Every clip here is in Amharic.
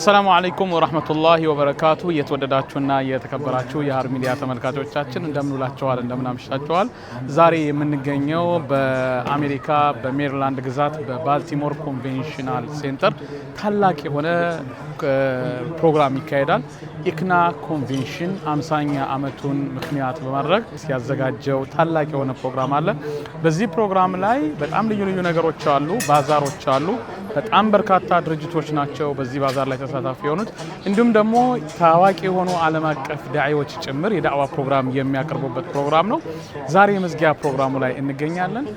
السلام عليكم ورحمة الله وبركاته يتودداتنا يتكبراتشو يا هار ميديا ተመልካቾቻችን እንደምንላችኋል እንደምናምሽታችኋል ዛሬ የምንገኘው በአሜሪካ በሜሪላንድ ግዛት በባልቲሞር ኮንቬንሽናል ሴንተር ታላቅ የሆነ ፕሮግራም ይካሄዳል ኢክና ኮንቬንሽን 50ኛ አመቱን ምክንያት በማድረግ ሲያዘጋጀው ታላቅ የሆነ ፕሮግራም አለ በዚህ ፕሮግራም ላይ በጣም ልዩ ነገሮች አሉ ባዛሮች አሉ በጣም በርካታ ድርጅቶች ናቸው በዚህ ባዛር ላይ ተሳታፊ የሆኑት እንዲሁም ደግሞ ታዋቂ የሆኑ ዓለም አቀፍ ዳዒዎች ጭምር የዳዕዋ ፕሮግራም የሚያቀርቡበት ፕሮግራም ነው ዛሬ የመዝጊያ ፕሮግራሙ ላይ እንገኛለን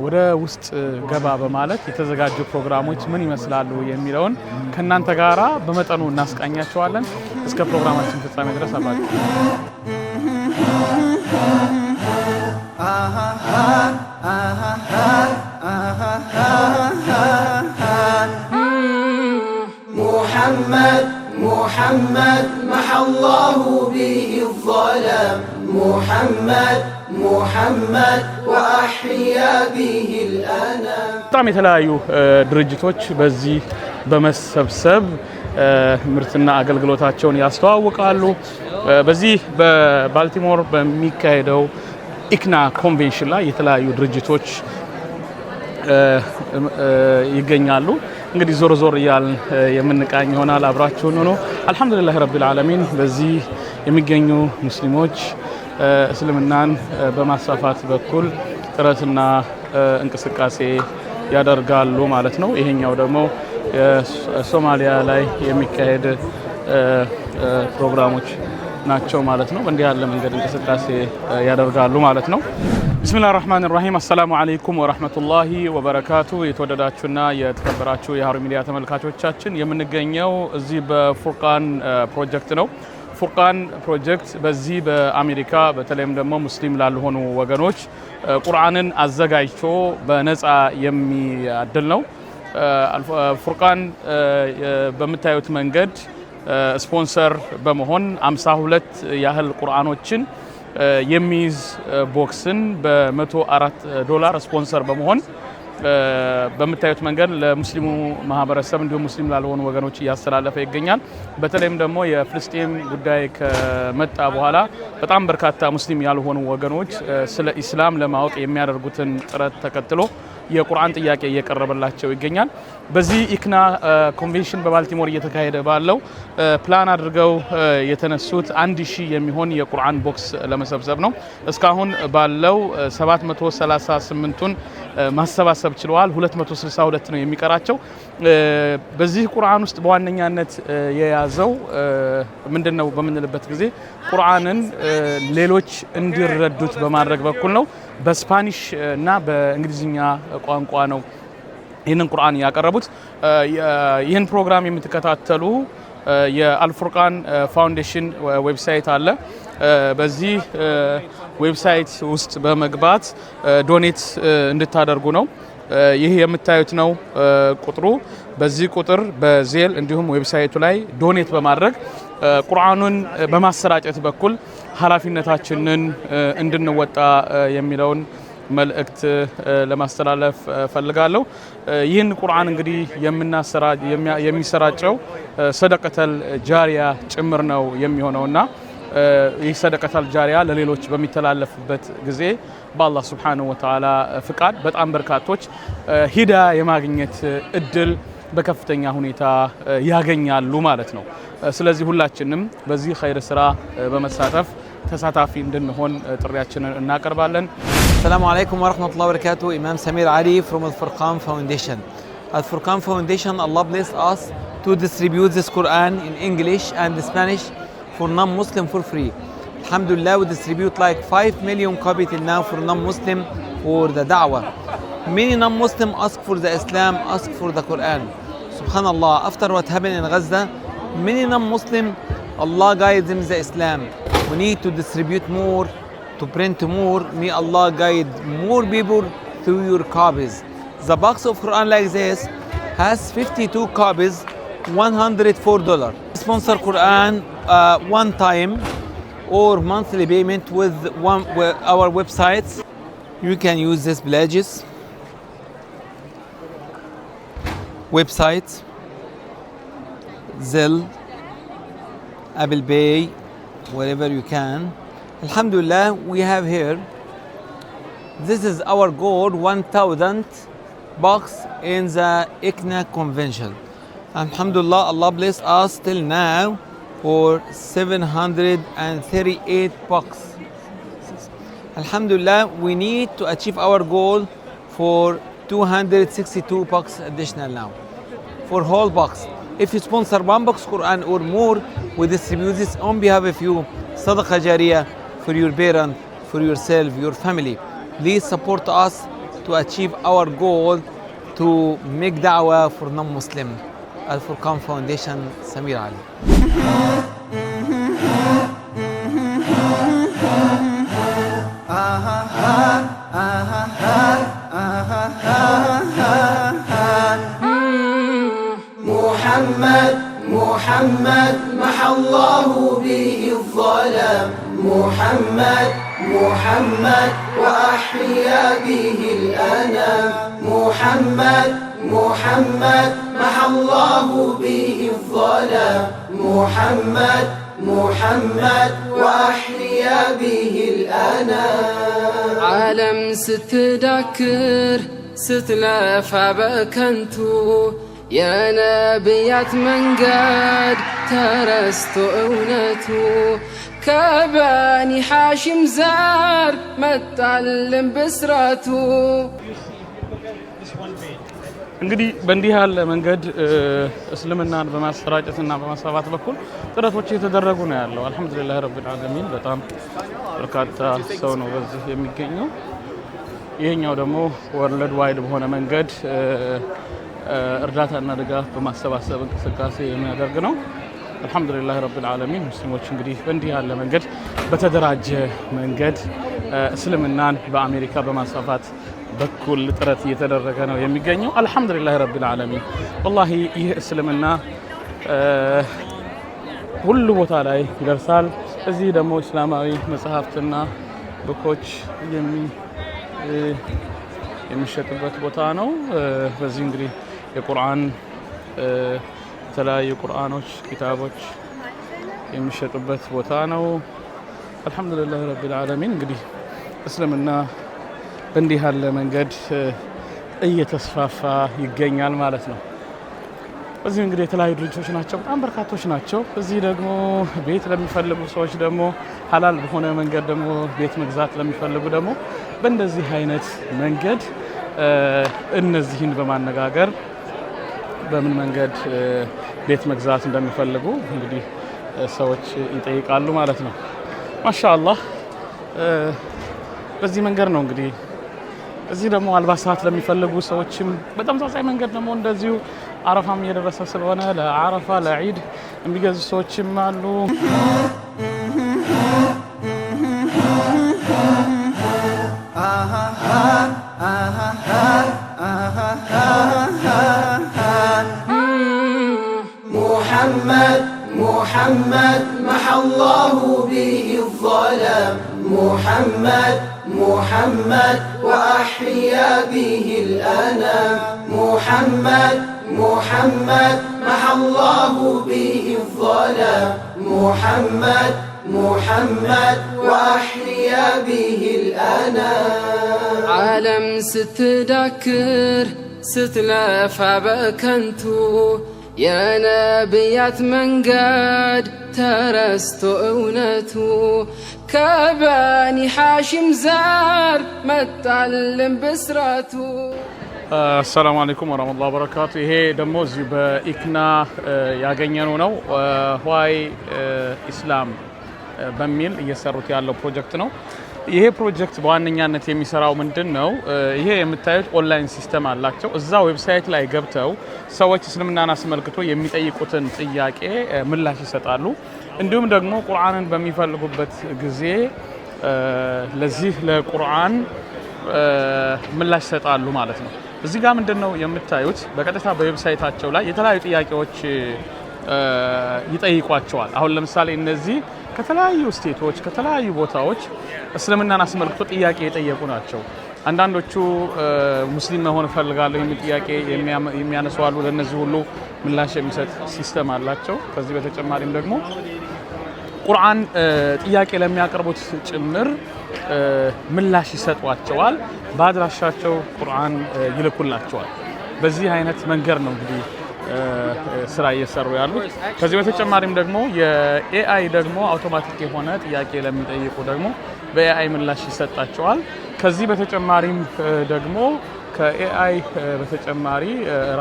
ወደ ውስጥ ገባ በማለት የተዘጋጁ ፕሮግራሞች ምን ይመስላሉ የሚለውን ከናንተ ጋራ በመጠኑ እናስቃኛቸዋለን እስከ ፕሮግራማችን ፍጻሜ ድረስ አባችሁ محمد محى الله به الظلام محمد وأحيا به الأنام በጣም የተለያዩ ድርጅቶች በዚህ በመሰብሰብ ምርትና አገልግሎታቸውን ያስተዋውቃሉ በዚህ በባልቲሞር በሚካሄደው ኢክና ኮንቬንሽን ላይ የተለያዩ ድርጅቶች ይገኛሉ እንግዲህ ዞር ይያል የምንቃኝ ይሆናል አብራችሁን ሆኖ አልহামዱሊላህ ረቢል ዓለሚን በዚህ የሚገኙ ሙስሊሞች እስልምናን በማስፋፋት በኩል ጥረትና እንቅስቃሴ ያደርጋሉ ማለት ነው ይሄኛው ደግሞ ሶማሊያ ላይ የሚካሄድ ፕሮግራሞች ናቸው ማለት ነው እንዲህ ያለ መንገድ እንቅስቃሴ ያደርጋሉ ማለት ነው بسم الله الرحمن الرحيم السلام عليكم ورحمة الله وبركاته የተወደዳችሁና የተከበራችሁ የሃሩ ሚዲያ ተመልካቾቻችን የምንገኘው እዚህ በፉርቃን ፕሮጀክት ነው ፉርቃን ፕሮጀክት በዚህ በአሜሪካ በተለይም ደግሞ ሙስሊም ላልሆኑ ወገኖች ቁርአንን አዘጋጅቶ በነፃ የሚያድል ነው ፉርቃን በመታየት መንገድ ስፖንሰር በመሆን 52 ያህል ቁርአኖችን የሚዝ ቦክስን በ$104 ስፖንሰር በመሆን በመታየት መንገድ ለሙስሊሙ ማህበረሰብ እንዲሁም ሙስሊም ላልሆኑ ወገኖች ያስተላለፈ ይገኛል በተለይም ደግሞ የፍልስጤም ጉዳይ ከመጣ በኋላ በጣም በርካታ ሙስሊም ያልሆኑ ወገኖች ስለ ኢስላም ለማወቅ የሚያደርጉትን ጥረት ተከትሎ የቁርአን ጥያቄ እየቀረበላቸው ይገኛል በዚህ ኢክና ኮንቬንሽን በባልቲሞር እየተካሄደ ባለው ፕላን አድርገው የተነሱት 1000 የሚሆን የቁርአን ቦክስ ለመሰብሰብ ነው እስካሁን ባለው 738ን ማሰባሰብ ችለዋል 262 ነው የሚቀራቸው በዚህ ቁርአን ውስጥ በዋነኛነት የያዘው ምንድነው በመንልበት ጊዜ ቁርአንን ሌሎች እንዲረዱት በማድረግ በኩል ነው በስፓኒሽ እና በእንግሊዝኛ ቋንቋ ነው ይህንን ቁርአን ያቀረቡት ይህን ፕሮግራም የምትከታተሉ የአልፉርቃን ፋውንዴሽን ዌብሳይት አለ በዚህ ዌብሳይት ውስጥ በመግባት ዶኔት እንድታደርጉ ነው ይሄ የምታዩት ነው ቁጥሩ በዚህ ቁጥር በዜል እንዲሁም ዌብሳይቱ ላይ ዶኔት በማድረግ ቁርአኑን በማሰራጨት በኩል ኃላፊነታችንን እንድንወጣ የሚለውን መልእክት ለማስተላለፍ ፈልጋለሁ ይህን ቁርአን እንግዲህ የሚሰራጨው ሰደቀተል ጃሪያ ጭምር ነው የሚሆነውና ይህ ሰደቀተል ጃሪያ ለሌሎች በሚተላለፍበት ጊዜ በአላህ Subhanahu Wa Ta'ala ፍቃድ በጣም በርካቶች ሂዳ የማግኘት እድል በከፍተኛ ሁኔታ ያገኛሉ ማለት ነው ስለዚህ ሁላችንም በዚህ ኸይር ስራ በመሳተፍ ተሳታፊ እንድንሆን ጥሪያችንን እናቀርባለን السلام عليكم ورحمة الله وبركاته إمام سمير علي from Al-Furqan Foundation Al-Furqan Foundation Allah bless us to distribute this Quran in English and Spanish for non-Muslim for free Alhamdulillah we distribute like 5 million copies till now for non-Muslim for the da'wah many non-Muslim ask for the Islam ask for the Quran Subhanallah after what happened in Gaza many non-Muslim Allah guides them the Islam we need to distribute more to print more may Allah guide more people through your copies the box of Quran like this has 52 copies $104 sponsor Quran one time or monthly payment with our websites you can use these pledges websites Zelle, Apple Pay, wherever you can. Alhamdulillah, we have here. This is our goal, 1,000 bucks in the ICNA convention. Alhamdulillah, Allah bless us till now for 738 bucks. Alhamdulillah, we need to achieve our goal for 262 bucks additional now for whole box. If you sponsor 1 box Quran or more, we distribute this on behalf of you, Sadaqah Jariyah, for your parent, for yourself, your family. Please support us to achieve our goal to make da'wah for non-Muslim. Al-Furqan Foundation, Samir Ali. محمد محمد محى الله به الظلام محمد محمد وأحيا به الأنام محمد محمد محى الله به الظلام محمد محمد وأحيا به الأنام عالم ستذكر ستلافى بكنتو يا نبيات من قد ترست أونتو كباني حاشم زار متعلم بسراتو እንግዲህ በእንዲህ ያለ መንገድ እስልምናን በማሰራጨትና በማስፋፋት በኩል ጥረቶች እየተደረጉ ነው ያለው። አልহামዱሊላህ ረቢል ዓለሚን በጣም በርካታ ሰው ነው በዚህ የሚገኘው። ይሄኛው ደግሞ ወርልድ ዋይድ በሆነ መንገድ እርዳታና ድጋፍ በማሰባሰብ እንቅስቃሴ የሚያደርግ ነው። አልহামዱሊላህ ረቢል ዓለሚን ሙስሊሞች እንግዲህ በእንዲህ ያለ መንገድ በተደራጀ መንገድ እስልምናን በአሜሪካ በማስፋፋት በኩል ጥረት እየተደረገ ነው የሚገኘው። አልহামዱሊላህ ረቢል ዓለሚን ወላሂ ይህ እስልምና ሁሉ ቦታ ላይ ይደርሳል። እዚህ ደግሞ እስላማዊ መጽሐፍትና ቡኮች የሚሸጥበት ቦታ ነው። በዚህ እንግዲህ የቁርአን የተለያዩ ቁርአኖች ኪታቦች የሚሸጡበት ቦታ ነው። አልহামዱሊላህ ረቢል ዓለሚን እንግዲህ እስልምና በእንዲህ ያለ መንገድ እየተስፋፋ ይገኛል ማለት ነው። እዚህ እንግዲህ የተለያዩ ድርጅቶች ናቸው፣ በጣም በርካቶች ናቸው። እዚህ ደግሞ ቤት ለሚፈልጉ ሰዎች ደግሞ ሐላል በሆነ መንገድ ደግሞ ቤት መግዛት ለሚፈልጉ ደግሞ በእንደዚህ አይነት መንገድ እነዚህን በማነጋገር በምን መንገድ ቤት መግዛት እንደሚፈልጉ እንግዲህ ሰዎች ይጠይቃሉ ማለት ነው። ማሻአላህ በዚህ መንገድ ነው እንግዲህ እዚህ ደግሞ አልባሳት ለሚፈልጉ ሰዎችም በተመሳሳይ መንገድ ደግሞ እንደዚሁ አረፋም እየደረሰ ስለሆነ ለአረፋ ለዒድ የሚገዙ ሰዎችም አሉ። محمد محمد محى الله به الظلام محمد محمد وأحيا به الأنام محمد محمد محى الله به الظلام محمد محمد وأحيا به الأنام عالم ستذكر ستلافى بكنتو يا نبيات من قد ترست أونتو كباني حاشم زار متعلم بسراتو السلام عليكم ورحمة الله وبركاته። ይሄ ደግሞ እዚህ በኢክና ያገኘነው ነው ዋይ ኢስላም በሚል እየሰሩት ያለው ፕሮጀክት ነው። ይሄ ፕሮጀክት በዋነኛነት የሚሰራው ምንድነው? ይሄ የምታዩት ኦንላይን ሲስተም አላቸው። እዛ ዌብሳይት ላይ ገብተው ሰዎች እስልምናን አስመልክቶ የሚጠይቁትን ጥያቄ ምላሽ ይሰጣሉ። እንዲሁም ደግሞ ቁርአንን በሚፈልጉበት ጊዜ ለዚህ ለቁርአን ምላሽ ይሰጣሉ ማለት ነው። እዚህ ጋር ምንድነው የምታዩት? በቀጥታ በዌብሳይታቸው ላይ የተለያዩ ጥያቄዎች ይጠይቋቸዋል። አሁን ለምሳሌ እነዚህ ከተለያዩ ስቴቶች ከተለያዩ ቦታዎች እስልምናን አስመልክቶ ጥያቄ የጠየቁ ናቸው። አንዳንዶቹ ሙስሊም መሆን ፈልጋለሁ የሚል ጥያቄ የሚያነሱ አሉ። ለነዚህ ሁሉ ምላሽ የሚሰጥ ሲስተም አላቸው። ከዚህ በተጨማሪም ደግሞ ቁርአን ጥያቄ ለሚያቀርቡት ጭምር ምላሽ ይሰጧቸዋል። በአድራሻቸው ቁርአን ይልኩላቸዋል። በዚህ አይነት መንገድ ነው እንግዲህ ስራ እየሰሩ ያሉት። ከዚህ በተጨማሪም ደግሞ የኤአይ ደግሞ አውቶማቲክ የሆነ ጥያቄ ለሚጠይቁ ደግሞ በኤአይ ምላሽ ይሰጣቸዋል። ከዚህ በተጨማሪም ደግሞ ከኤአይ በተጨማሪ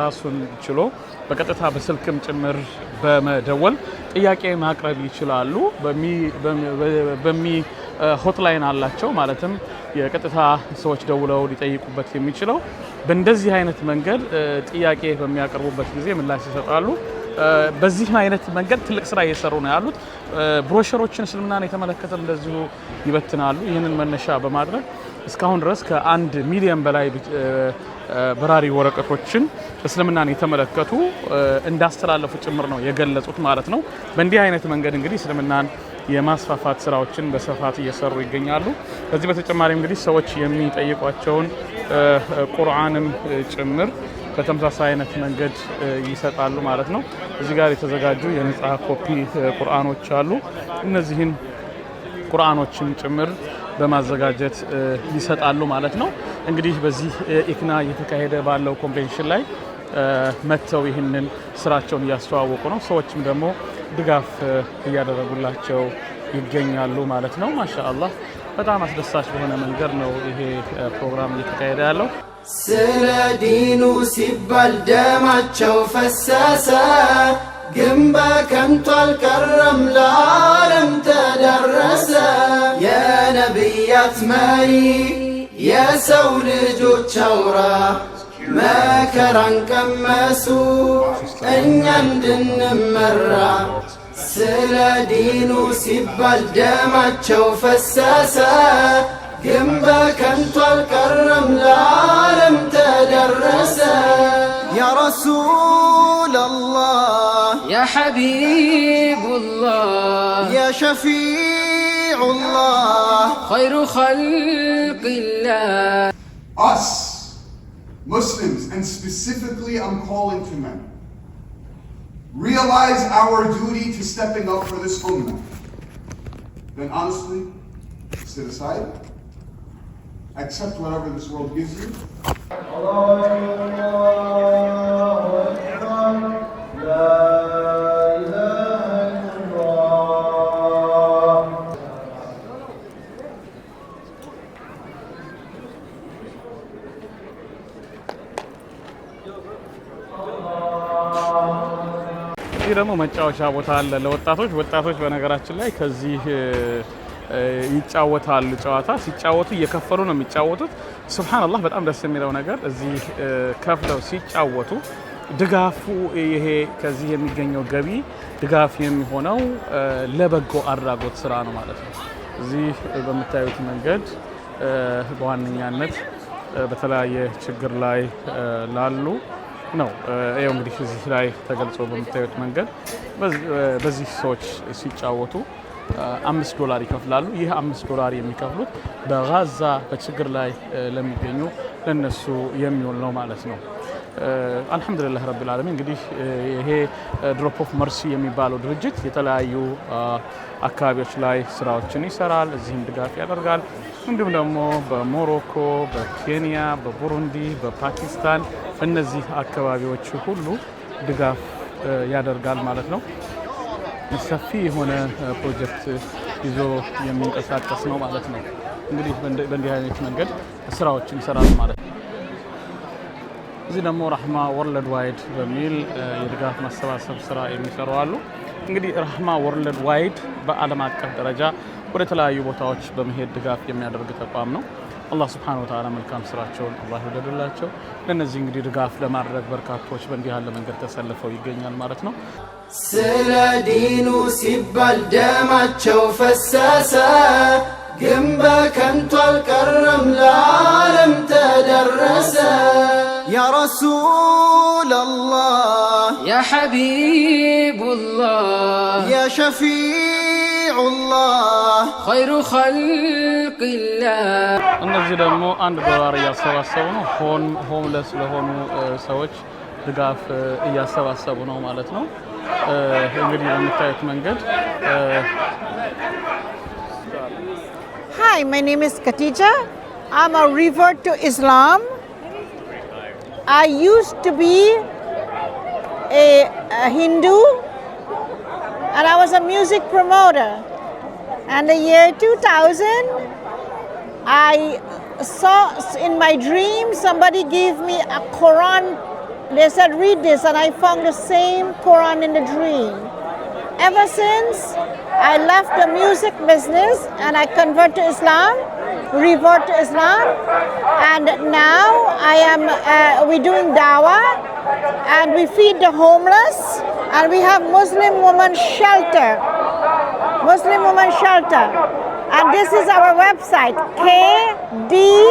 ራሱን ችሎ በቀጥታ በስልክም ጭምር በመደወል ጥያቄ ማቅረብ ይችላሉ። በሚ ሆትላይን አላቸው ማለትም የቀጥታ ሰዎች ደውለው ሊጠይቁበት የሚችለው በእንደዚህ አይነት መንገድ ጥያቄ በሚያቀርቡበት ጊዜ ምላሽ ይሰጣሉ። በዚህ አይነት መንገድ ትልቅ ስራ እየሰሩ ነው ያሉት። ብሮሸሮችን እስልምናን የተመለከተ እንደዚሁ ይበትናሉ። ይህንን መነሻ በማድረግ እስካሁን ድረስ ከ1 ሚሊዮን በላይ በራሪ ወረቀቶችን እስልምናን የተመለከቱ እንዳስተላለፉ ጭምር ነው የገለጹት ማለት ነው። በእንዲህ አይነት መንገድ እንግዲህ እስልምናን የማስፋፋት ስራዎችን በስፋት እየሰሩ ይገኛሉ። ከዚህ በተጨማሪ እንግዲህ ሰዎች የሚጠይቋቸውን ቁርአንም ጭምር በተመሳሳይ አይነት መንገድ ይሰጣሉ ማለት ነው። እዚህ ጋር የተዘጋጁ የነጻ ኮፒ ቁርአኖች አሉ። እነዚህን ቁርአኖችን ጭምር በማዘጋጀት ይሰጣሉ ማለት ነው። እንግዲህ በዚህ ኢክና እየተካሄደ ባለው ኮንቬንሽን ላይ መተው ይህንን ስራቸውን እያስተዋወቁ ነው። ሰዎችም ደግሞ ድጋፍ እያደረጉላቸው ይገኛሉ ማለት ነው። ማሻአላህ በጣም አስደሳች በሆነ መንገድ ነው ይሄ ፕሮግራም እየተካሄደ ያለው። ስለ ዲኑ ሲባል ደማቸው ፈሰሰ፣ ግን በከንቱ አልቀረም ለዓለም ተደረሰ። የነቢያት መሪ የሰው ልጆች አውራ መከራን ቀመሱ እኛ እንድንመራ። ስለ ዲኑ ሲባል ደማቸው ፈሰሰ፣ ግን በከንቱ አልቀረም ለዓለም ተደረሰ። ያ ረሱለላህ ያ ሐቢቡላህ ያ ሸፊዑላህ ኸይሩ ኸልቂላህ። Us, Muslims, and specifically I'm calling to men, realize our duty to stepping up for this ummah. Then honestly, sit aside, accept whatever this world gives you. እዚህ ደግሞ መጫወቻ ቦታ አለ ለወጣቶች። ወጣቶች በነገራችን ላይ ከዚህ ይጫወታሉ። ጨዋታ ሲጫወቱ እየከፈሉ ነው የሚጫወቱት። ሱብሃንአላህ በጣም ደስ የሚለው ነገር እዚህ ከፍለው ሲጫወቱ ድጋፉ ይሄ ከዚህ የሚገኘው ገቢ ድጋፍ የሚሆነው ለበጎ አድራጎት ስራ ነው ማለት ነው። እዚህ በምታዩት መንገድ በዋነኛነት በተለያየ ችግር ላይ ላሉ ነው። ይሄው እንግዲህ እዚህ ላይ ተገልጾ በምታዩት መንገድ በዚህ ሰዎች ሲጫወቱ $5 ይከፍላሉ። ይህ $5 የሚከፍሉት በጋዛ በችግር ላይ ለሚገኙ ለነሱ የሚውል ነው ማለት ነው። አልহামዱሊላህ ረብል ዓለሚን። እንግዲህ ይሄ ድሮፕ ኦፍ መርሲ የሚባለው ድርጅት የተለያዩ አካባቢዎች ላይ ስራዎችን ይሰራል፣ እዚህም ድጋፍ ያደርጋል። እንዲሁም ደግሞ በሞሮኮ፣ በኬንያ፣ በቡሩንዲ፣ በፓኪስታን እነዚህ አካባቢዎች ሁሉ ድጋፍ ያደርጋል ማለት ነው። ሰፊ የሆነ ፕሮጀክት ይዞ የሚንቀሳቀስ ነው ማለት ነው። እንግዲህ በእንዲህ አይነት መንገድ ስራዎችን ይሰራል ማለት ነው። እዚህ ደግሞ ራህማ ወርልድ ዋይድ በሚል የድጋፍ ማሰባሰብ ስራ የሚሰሩ አሉ። እንግዲህ ራህማ ወርልድ ዋይድ በዓለም አቀፍ ደረጃ ወደ ተለያዩ ቦታዎች በመሄድ ድጋፍ የሚያደርግ ተቋም ነው። አላህ Subhanahu Wa Ta'ala መልካም ስራቸውን አላህ ይወደድላቸው። ለነዚህ እንግዲህ ድጋፍ ለማድረግ በርካቶች በእንዲህ ያለ መንገድ ተሰልፈው ይገኛል ማለት ነው። ስለ ዲኑ ሲባል ደማቸው ፈሰሰ፣ ግን በከንቱ አልቀረም ለዓለም ተደረሰ። ያ ረሱለላህ ያ ሐቢቡላህ ያ ሸፊዑላህ خير خلق الله እነዚህ ደግሞ $1 እያሰባሰቡ ነው። ሆምለስ ለሆኑ ሰዎች ድጋፍ እያሰባሰቡ ነው ማለት ነው። እንግዲህ በምታዩት መንገድ Hi, my name is Khatija. I'm a revert to Islam. I used to be a Hindu and I was a music promoter. And the year 2000, I saw in my dream somebody gave me a Quran. They said, read this, and I found the same Quran in the dream. Ever since, I left the music business and I convert to Islam, revert to Islam, and now we're doing dawah and we feed the homeless and we have Muslim women shelter. And this is our website, kdcsus.org.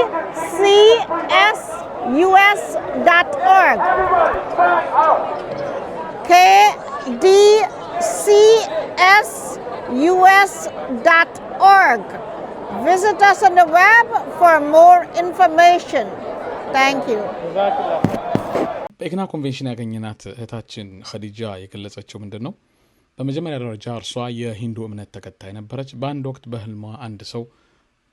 kdcsus.org. Visit us on the web for more information. Thank you. በኢግና ኮንቬንሽን ያገኘናት እህታችን ኸዲጃ የገለጸችው ምንድነው? በመጀመሪያ ደረጃ እርሷ የሂንዱ እምነት ተከታይ ነበረች። በአንድ ወቅት በህልሟ አንድ ሰው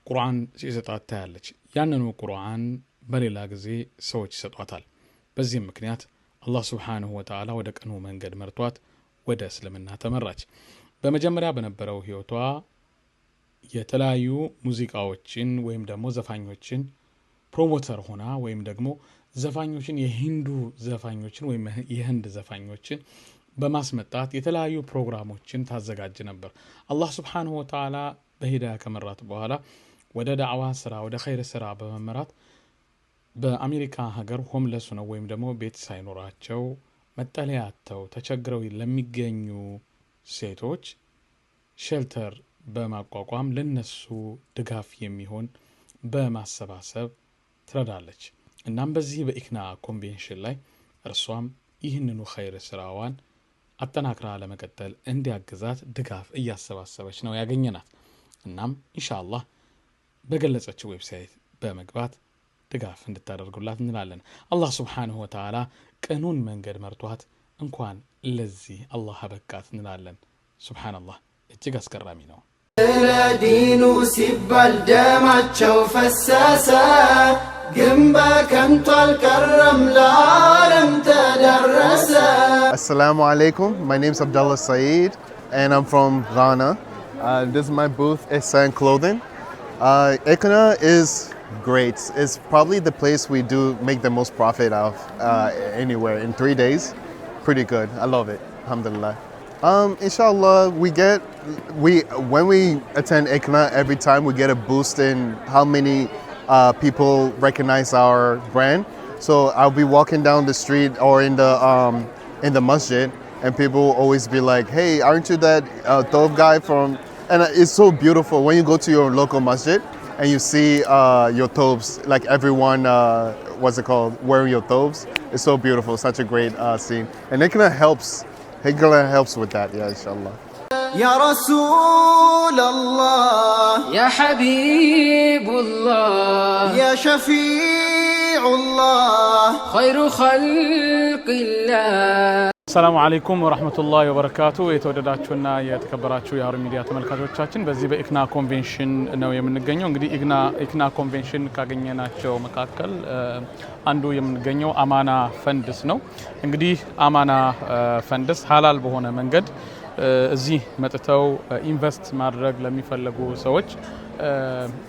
ቁርአን ሲሰጣት ታያለች። ያንኑ ቁርአን በሌላ ጊዜ ሰዎች ይሰጧታል። በዚህም ምክንያት አላህ ሱብሓነሁ ወተዓላ ወደ ቀኑ መንገድ መርቷት ወደ እስልምና ተመራች። በመጀመሪያ በነበረው ህይወቷ የተለያዩ ሙዚቃዎችን ወይም ደግሞ ዘፋኞችን ፕሮሞተር ሆና ወይም ደግሞ ዘፋኞችን የሂንዱ ዘፋኞችን ወይም የህንድ ዘፋኞችን በማስመጣት የተለያዩ ፕሮግራሞችን ታዘጋጅ ነበር። አላህ ሱብሓነሁ ወተዓላ በሂዳያ ከመራት በኋላ ወደ ዳዕዋ ስራ ወደ ኸይር ስራ በመመራት በአሜሪካ ሀገር ሆምለስ ነው ወይም ደግሞ ቤት ሳይኖራቸው መጠለያ አጥተው ተቸግረው ለሚገኙ ሴቶች ሼልተር በማቋቋም ለነሱ ድጋፍ የሚሆን በማሰባሰብ ትረዳለች። እናም በዚህ በኢግና ኮንቬንሽን ላይ እርሷም ይህንኑ ኸይር ስራዋን አጠናክራ ለመቀጠል እንዲያግዛት ድጋፍ እያሰባሰበች ነው ያገኘናት። እናም ኢንሻአላህ በገለጸችው ዌብሳይት በመግባት ድጋፍ እንድታደርጉላት እንላለን። አላህ ሱብሓነሁ ወተዓላ ቀኑን መንገድ መርቷት እንኳን ለዚህ አላህ አበቃት እንላለን። ሱብሃንአላህ እጅግ አስገራሚ ነው። ለዲኑ ሲባል ደማቸው ፈሰሰ ግን በከንቱ አልቀረም ለዓለም ተደረሰ። Assalamu alaikum. My name is Abdullah Saeed and I'm from Ghana. This is my booth at San Clothing. IGNA is great. It's probably the place we do make the most profit of anywhere in 3 days. Pretty good. I love it. Alhamdulillah. Inshallah, when we attend IGNA, every time we get a boost in how many people recognize our brand. So I'll be walking down the street or in the masjid, and people will always be like, "Hey, aren't you that Tov guy from?" And it's so beautiful when you go to your local masjid and you see your Tovs, like everyone, what's it called, wearing your Tovs. It's so beautiful, such a great scene, and IGNA helps with that, yeah, inshallah. Ya Rasulallah, Ya Habibullah, Ya Shafi'ullah, Khairu Khalqillah. ሰላም አለይኩም ወራህመቱላሂ ወበረካቱ። የተወደዳችሁና የተከበራችሁ የሀሩን ሚዲያ ተመልካቾቻችን በዚህ በኢግና ኮንቬንሽን ነው የምንገኘው። እንግዲህ ኢግና ኮንቬንሽን ካገኘናቸው መካከል አንዱ የምንገኘው አማና ፈንድስ ነው። እንግዲህ አማና ፈንድስ ሐላል በሆነ መንገድ እዚህ መጥተው ኢንቨስት ማድረግ ለሚፈልጉ ሰዎች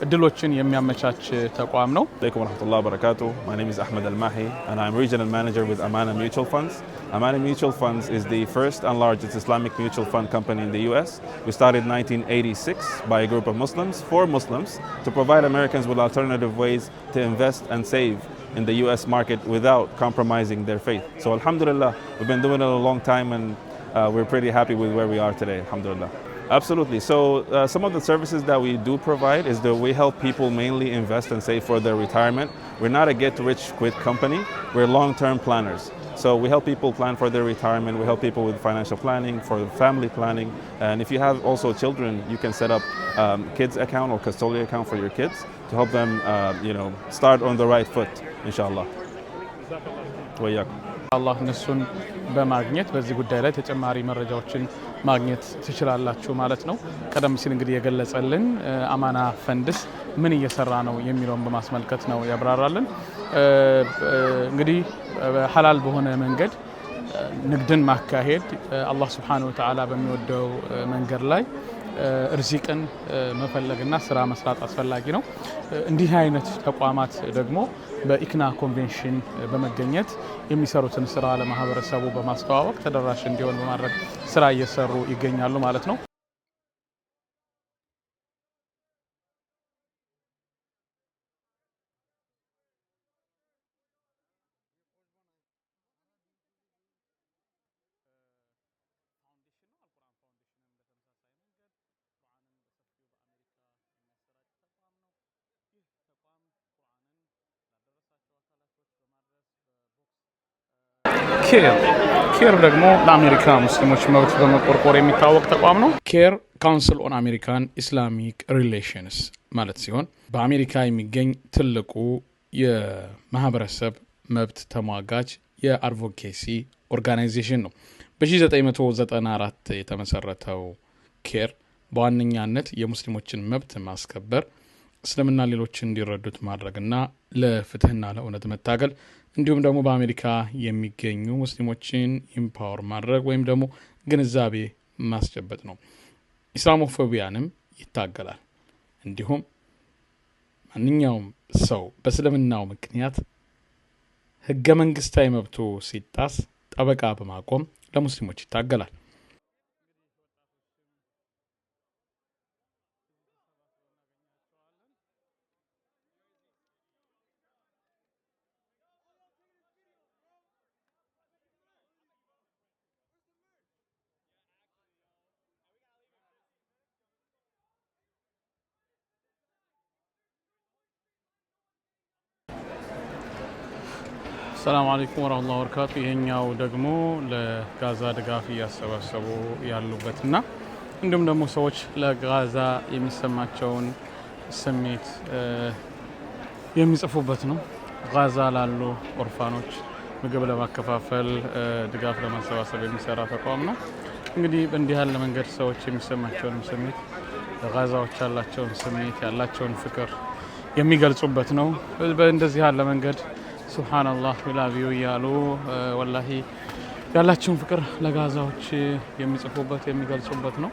እድሎችን የሚያመቻች ተቋም ነው። Assalamu alaikum warahmatullahi wabarakatuh. My name is Ahmed Al-Mahi and I'm regional manager with Amana Mutual Funds. Amana Mutual Funds is the first and largest Islamic mutual fund company in the US. We started in 1986 by a group of Muslims, for Muslims, to provide Americans with alternative ways to invest and save in the US market without compromising their faith. So alhamdulillah, we've been doing it a long time and we're pretty happy with where we are today, alhamdulillah. Absolutely. So some of the services that we do provide is that we help people mainly invest and save for their retirement. We're not a get-rich-quick company. We're long-term planners. So we help people plan for their retirement. We help people with financial planning, for family planning. And if you have also children, you can set up kids account or custodial account for your kids to help them, start on the right foot, inshallah. አላህ እነሱን በማግኘት በዚህ ጉዳይ ላይ ተጨማሪ መረጃዎችን ማግኘት ትችላላችሁ ማለት ነው። ቀደም ሲል እንግዲህ የገለጸልን አማና ፈንድስ ምን እየሰራ ነው የሚለውን በማስመልከት ነው ያብራራልን። እንግዲህ ሐላል በሆነ መንገድ ንግድን ማካሄድ አላህ Subhanahu Wa Ta'ala በሚወደው መንገድ ላይ ርዚቅን መፈለግና ስራ መስራት አስፈላጊ ነው። እንዲህ አይነት ተቋማት ደግሞ በኢክና ኮንቬንሽን በመገኘት የሚሰሩትን ስራ ለማህበረሰቡ በማስተዋወቅ ተደራሽ እንዲሆን በማድረግ ስራ እየሰሩ ይገኛሉ ማለት ነው። ኬር ደግሞ ለአሜሪካ ሙስሊሞች መብት በመቆርቆር የሚታወቅ ተቋም ነው። ኬር ካውንስል ኦን አሜሪካን ኢስላሚክ ሪሌሽንስ ማለት ሲሆን በአሜሪካ የሚገኝ ትልቁ የማህበረሰብ መብት ተሟጋች የአድቮኬሲ ኦርጋናይዜሽን ነው። በ1994 የተመሰረተው ኬር በዋነኛነት የሙስሊሞችን መብት ማስከበር፣ እስልምና ሌሎችን እንዲረዱት ማድረግና ለፍትህና ለእውነት መታገል እንዲሁም ደግሞ በአሜሪካ የሚገኙ ሙስሊሞችን ኢምፓወር ማድረግ ወይም ደግሞ ግንዛቤ ማስጨበጥ ነው። ኢስላሞፎቢያንም ይታገላል። እንዲሁም ማንኛውም ሰው በእስልምናው ምክንያት ህገ መንግስታዊ መብቱ ሲጣስ ጠበቃ በማቆም ለሙስሊሞች ይታገላል። ሰላም አለይኩም ወራህመቱላሂ ወበረካቱ። ይሄኛው ደግሞ ለጋዛ ድጋፍ እያሰባሰቡ ያሉበትና እንዲሁም ደግሞ ሰዎች ለጋዛ የሚሰማቸውን ስሜት የሚጽፉበት ነው። ጋዛ ላሉ ኦርፋኖች ምግብ ለማከፋፈል ድጋፍ ለማሰባሰብ የሚሰራ ተቋም ነው። እንግዲህ በእንዲህ ያለ መንገድ ሰዎች የሚሰማቸውን ስሜት ለጋዛዎች ያላቸውን ፍቅር የሚገልጹበት ነው። በእንደዚህ ያለ መንገድ ሱብሃንአላህ ቢላቪዮ ያሉ ወላሂ ያላቸውን ፍቅር ለጋዛዎች የሚጽፉበት የሚገልጹበት ነው።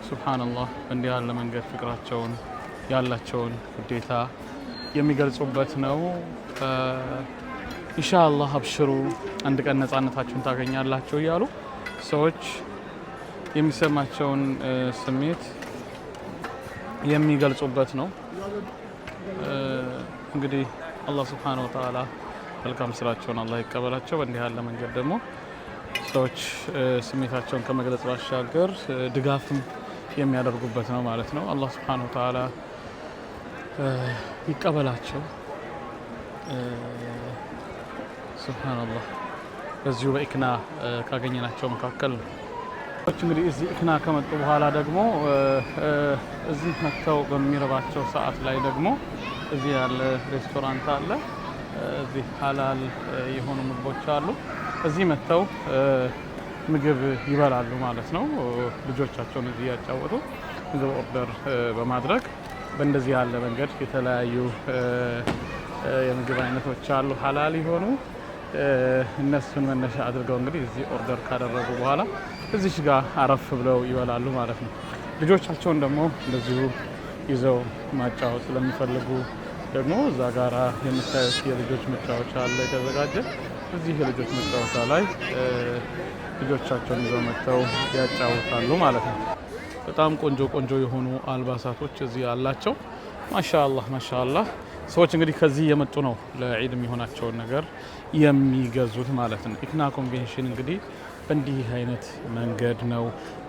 ሱብሃንአላህ እንዲህ ያለ መንገድ ፍቅራቸውን ያላቸውን ግዴታ የሚገልጹበት ነው። ኢንሻአላህ አብሽሩ አንድ ቀን ነፃነታችሁን ታገኛላችሁ እያሉ ሰዎች የሚሰማቸውን ስሜት የሚገልጹበት ነው። እንግዲህ አላህ Subhanahu Wa Ta'ala መልካም ስራቸውን አላህ ይቀበላቸው። በእንዲህ ያለ መንገድ ደግሞ ሰዎች ስሜታቸውን ከመግለጽ ባሻገር ድጋፍም የሚያደርጉበት ነው ማለት ነው። አላህ Subhanahu Wa Ta'ala ይቀበላቸው። ሱብሃንአላህ በዚሁ በኢክና ካገኘናቸው መካከል እንግዲህ እዚህ ኢክና ከመጡ በኋላ ደግሞ እዚህ መጥተው በሚረባቸው ሰዓት ላይ ደግሞ እዚህ ያለ ሬስቶራንት አለ። እዚህ ሐላል የሆኑ ምግቦች አሉ። እዚህ መጥተው ምግብ ይበላሉ ማለት ነው። ልጆቻቸውን እዚህ ያጫወቱ ምግብ ኦርደር በማድረግ በእንደዚህ ያለ መንገድ የተለያዩ የምግብ አይነቶች አሉ ሐላል የሆኑ እነሱን መነሻ አድርገው እንግዲህ እዚህ ኦርደር ካደረጉ በኋላ እዚህ ጋር አረፍ ብለው ይበላሉ ማለት ነው። ልጆቻቸውን ደግሞ እንደዚሁ ይዘው ማጫወት ስለሚፈልጉ ደግሞ እዛ ጋራ የምታዩት የልጆች መጫወቻ አለ የተዘጋጀ። እዚህ የልጆች መጫወቻ ላይ ልጆቻቸውን ይዘው መጥተው ያጫውታሉ ማለት ነው። በጣም ቆንጆ ቆንጆ የሆኑ አልባሳቶች እዚህ አላቸው። ማሻአላህ ማሻአላህ። ሰዎች እንግዲህ ከዚህ የመጡ ነው ለዒድ የሚሆናቸውን ነገር የሚገዙት ማለት ነው። ኢክና ኮንቬንሽን እንግዲህ በእንዲህ አይነት መንገድ ነው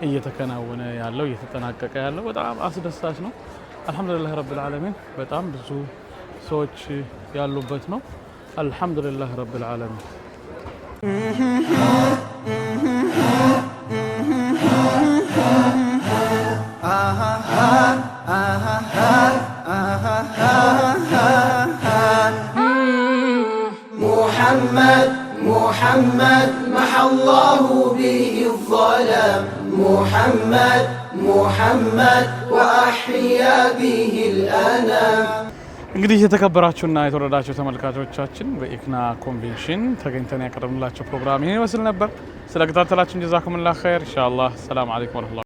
እየተከናወነ ያለው እየተጠናቀቀ ያለው። በጣም አስደሳች ነው። አልহামዱሊላህ ረብል ዓለሚን። በጣም ብዙ ሰዎች ያሉበት ነው። አልহামዱሊላህ ረብል ዓለሚን። محمد محمد محى الله به الظلام محمد محمد وأحيا به الأنام እንግዲህ የተከበራችሁና የተወደዳችሁ ተመልካቾቻችን በኢክና ኮንቬንሽን ተገኝተን ያቀረብንላችሁ ፕሮግራም ይሄን ይመስል ነበር። ስለተከታተላችሁ ጀዛኩሙላህ ኸይር ኢንሻአላህ። ሰላም አለይኩም ወራህመቱላህ